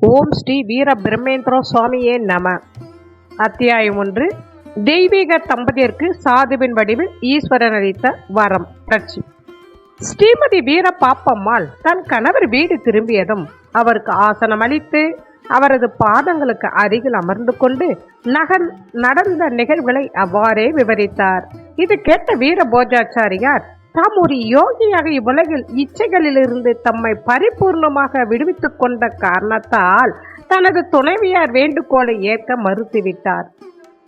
ஓம் ஸ்ரீ வீர பிரம்மேந்திர சுவாமியே நம. அத்தியாயம் 1. தெய்வீக தம்பதியருக்கு சாதுவின் வடிவில் ஈஸ்வரன் அளித்த வரம். கட்சி. ஸ்ரீமதி வீர பாப்பம்மாள் தன் கணவர் வீடு திரும்பியதும் அவருக்கு ஆசனம் அளித்து அவரது பாதங்களுக்கு அருகில் அமர்ந்து கொண்டு நடந்த நிகழ்வுகளை அவ்வாறே விவரித்தார். இது கேட்ட வீர போஜாச்சாரியார் தாம் ஒரு யோகியாக இவ்வுலகில் இச்சைகளிலிருந்து தம்மை பரிபூர்ணமாக விடுவித்துக் கொண்ட காரணத்தால் தனது துணைவியார் வேண்டுகோளை ஏற்க மறுத்துவிட்டார்.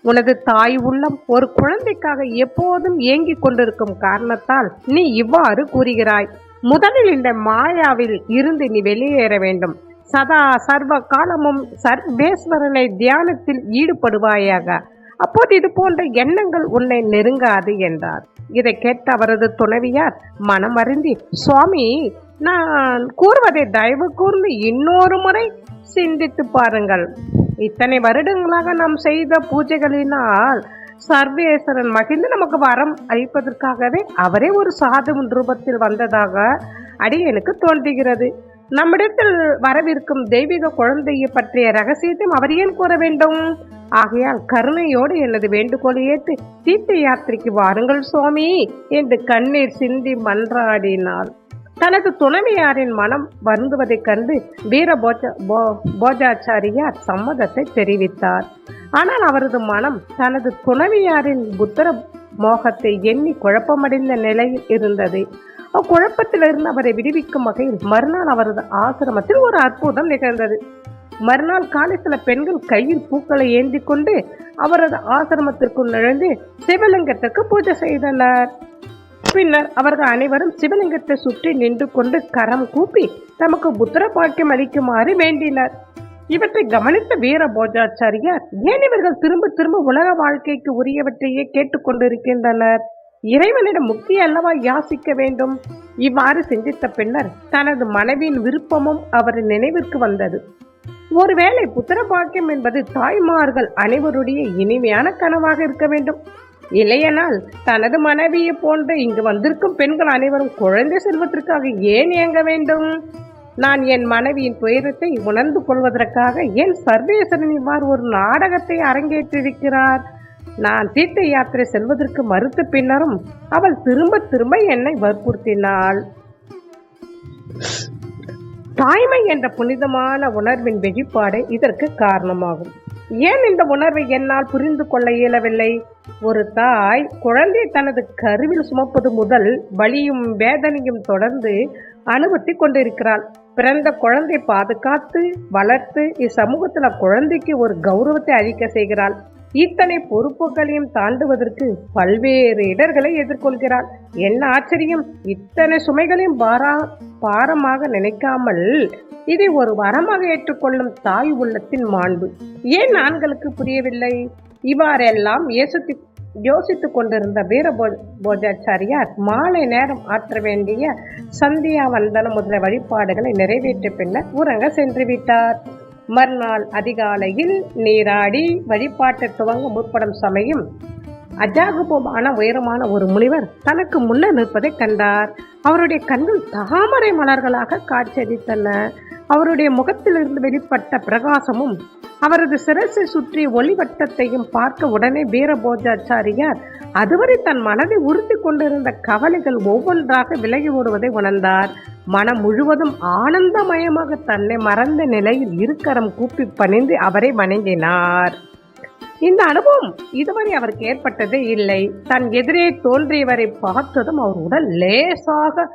உனது தாய் உள்ளம் ஒரு குழந்தைக்காக எப்போதும் ஏங்கிக் கொண்டிருக்கும் காரணத்தால் நீ இவ்வாறு கூறுகிறாய். முதலில் இந்த மாயாவில் இருந்து நீ வெளியேற வேண்டும். சதா சர்வ காலமும் சர்வேஸ்வரனை தியானத்தில் ஈடுபடுவாயாக. அப்போது இது போன்ற எண்ணங்கள் உன்னை நெருங்காது என்றார். இதை கேட்ட அவரது துணைவியார் மனம் அருந்தி, சுவாமி, நான் கூறுவதை தயவு கூர்ந்து இன்னொரு முறை சிந்தித்து பாருங்கள். இத்தனை வருடங்களாக நாம் செய்த பூஜைகளினால் சர்வேஸ்வரன் மகிழ்ந்து நமக்கு வரம் அளிப்பதற்காகவே அவரே ஒரு சாதுவின் ரூபத்தில் வந்ததாக எனக்கு தோன்றுகிறது. நம்மிடத்தில் வரவிருக்கும் தெய்வீக குழந்தையை பற்றிய ரகசியத்தையும் அவர் ஏன் கூற வேண்டும்? ஆகையால் கருணையோடு எனது வேண்டுகோளை ஏற்று தீர்த்த யாத்திரைக்கு வாருங்கள் சுவாமி என்று கண்ணீர் சிந்தி மன்றாடினாள். தனது துணைவியாரின் மனம் வருந்துவதைக் கண்டு வீர போஜாச்சாரியார் சம்மதத்தை தெரிவித்தார். ஆனால் அவரது மனம் தனது துணைவியாரின் புத்திர மோகத்தை எண்ணி குழப்பமடைந்த நிலையில் இருந்தது. அக்குழப்பத்திலிருந்து அவரை விடுவிக்கும் வகையில் மறுநாள் அவரது ஆசிரமத்தில் ஒரு அற்புதம் நிகழ்ந்தது. மறுநாள் காலை சில பெண்கள் கையில் பூக்களை ஏந்தி கொண்டு அவரது ஆசிரமத்திற்குள் நுழைந்து சிவலிங்கத்திற்கு பூஜை செய்தனர். பின்னர் அவர்கள் அனைவரும் சிவலிங்கத்தை சுற்றி நின்று கொண்டு கரம் கூப்பி தமக்கு புத்திர பாக்கியம் அளிக்குமாறு வேண்டினர். இவற்றை கவனித்த வீர போஜாச்சாரியார், ஏன் இவர்கள் திரும்ப திரும்ப உலக வாழ்க்கைக்கு உரியவற்றையே கேட்டுக்கொண்டிருக்கின்றனர்? இறைவனிடம் முக்தி அல்லவா யாசிக்க வேண்டும்? இவ்வாறு சிந்தித்த பின்னர் தனது மனைவியின் விருப்பமும் அவரின் நினைவிற்கு வந்தது. ஒருவேளை புத்திர பாக்கியம் என்பது தாய்மார்கள் அனைவருடைய இனிமையான கனவாக இருக்க வேண்டும். இல்லையனால் தனது மனைவியை போன்ற இங்கு வந்திருக்கும் பெண்கள் அனைவரும் குழந்தை செல்வதற்காக ஏன் இயங்க வேண்டும்? நான் என் மனைவியின் துயரத்தை உணர்ந்து கொள்வதற்காக ஏன் சர்வேஸ்வரன் இவ்வாறு ஒரு நாடகத்தை அரங்கேற்றிருக்கிறார்? நான் தீர்த்த யாத்திரை செல்வதற்கு மறுத்த பின்னரும் அவள் திரும்ப திரும்ப என்னை வற்புறுத்தினாள். தாய்மை என்ற புனிதமான உணர்வின் வெளிப்பாடு இதற்கு காரணமாகும். ஏன் இந்த உணர்வை என்னால் புரிந்து கொள்ள இயலவில்லை? ஒரு தாய் குழந்தை தனது கருவில் சுமப்பது முதல் வலியும் வேதனையும் தொடர்ந்து அனுபவித்து கொண்டிருக்கிறாள். பிறந்த குழந்தை பாதுகாத்து வளர்த்து இச்சமூகத்தில் குழந்தைக்கு ஒரு கௌரவத்தை அளிக்க செய்கிறாள். இத்தனை பொறுப்புகளையும் தாண்டுவதற்கு பல்வேறு இடர்களை எதிர்கொள்கிறாள். என்ன ஆச்சரியம்! இத்தனை சுமைகளையும் பாரமாக நினைக்காமல் இதை ஒரு வரமாக ஏற்றுக்கொள்ளும் தாய் உள்ளத்தின் மாண்பு ஏன் ஆண்களுக்கு புரியவில்லை? இவ்வாறெல்லாம் யோசித்துக் கொண்டிருந்த வீர போஜாச்சாரியார் மாலை நேரம் ஆற்ற வேண்டிய சந்தியா வந்தனம் முதல வழிபாடுகளை நிறைவேற்ற பின்னர் உறங்க சென்று விட்டார். மறுநாள் அதிகாலையில் நீராடி வழிபாட்டை துவங்க முற்படும் சமயம் அஜாகுபமான உயரமான ஒரு முனிவர் தனக்கு முன்னர் நிற்பதை கண்டார். அவருடைய கண்கள் தாமரை மலர்களாக காட்சியளித்தன. அவருடைய முகத்திலிருந்து வெளிப்பட்ட பிரகாசமும் அவரது சிரசை சுற்றி ஒளிவட்டத்தையும் பார்க்க உடனே வீர போஜாச்சாரியார் அதுவரை தன் மனதை உறுத்தி கொண்டிருந்த கவலைகள் ஒவ்வொன்றாக விலகி ஓடுவதை உணர்ந்தார். மனம் முழுவதும் ஆனந்தமயமாக தன்னை மறந்த நிலையில் இருக்கரம் கூப்பி பணிந்து அவரை வணங்கினார். இந்த அனுபவம் இதுவரை அவருக்கு ஏற்பட்டதே இல்லை. தன் எதிரே தோன்றியவரை பார்த்ததும் அவர் உடல் லேசாக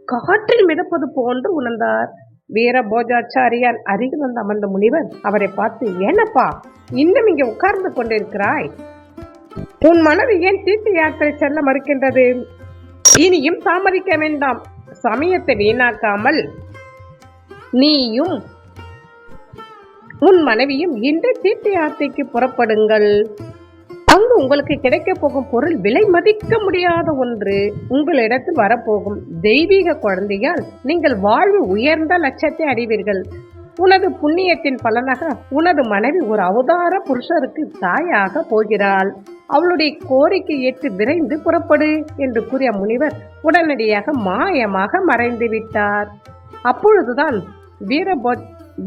காற்றில் மிதப்பது போன்று உணர்ந்தார். வீர போஜாச்சாரியார் அருகில் வந்து அமர்ந்த முனிவர் அவரை பார்த்து, ஏனப்பா இன்னும் இங்கே உட்கார்ந்து கொண்டிருக்கிறாய்? உன் மனது ஏன் தீர்த்த யாத்திரை செல்ல மறுக்கின்றது? இனியும் தாமதிக்க வேண்டாம். சமயத்தை வீணாக்காமல் நீயும் உன் மனைவியும் இன்று தீர்த்த யாத்திரைக்கு புறப்படுங்கள். அங்கு உங்களுக்கு கிடைக்க போகும் பொருள் விலை மதிக்க முடியாத ஒன்று. உங்களிடத்தில் வரப்போகும் தெய்வீக குழந்தையால் நீங்கள் வாழ்வு உயர்ந்த லட்சத்தை அடைவீர்கள். உனது புண்ணியத்தின் பலனாக உனது மனைவி ஒரு அவதார புருஷருக்கு தாயாக போகிறாள். அவளுடைய கோரிக்கை ஏற்று விரைந்து புறப்படு என்று கூறிய முனிவர் உடனடியாக மாயமாக மறைந்து விட்டார். அப்பொழுதுதான் வீர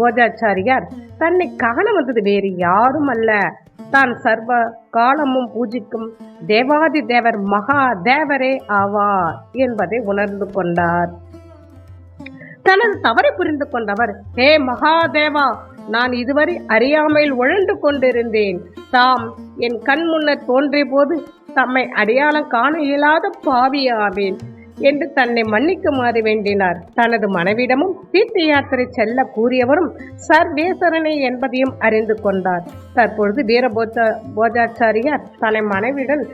போஜாச்சாரியார் தன்னை காண வந்தது வேறு யாரும் அல்ல, தான் சர்வ காலமும் பூஜிக்கும் தேவாதி தேவர் மகா தேவரே ஆவார் என்பதை உணர்ந்து கொண்டார். தனது தவறை புரிந்து கொண்டவர், ஹே மகாதேவா, நான் இதுவரை அறியாமையில் உழண்டு கொண்டிருந்தேன். தாம் என் கண் முன்னர் தோன்றிய போது தம்மை அடையாளம் காண இயலாத பாவியாவேன் என்று தன்னை மன்னிக்குமாறு வேண்டினார். தனது மனைவிடமும் தீர்த்த யாத்திரை செல்ல கூறியவரும் சர்வேஸ்வரனை என்பதையும் அறிந்து கொண்டார். தற்பொழுது போஜாச்சாரியார் தன்னை மனைவியுடன்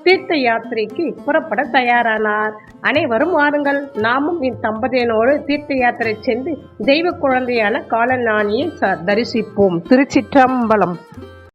தீர்த்த யாத்திரைக்கு புறப்பட தயாரானார். அனைவரும் வாருங்கள், நாமும் இத்தம்பதியினோடு தீர்த்த யாத்திரை சென்று தெய்வ குழந்தையான காலஞானியை தரிசிப்போம். திருச்சிற்றம்பலம்.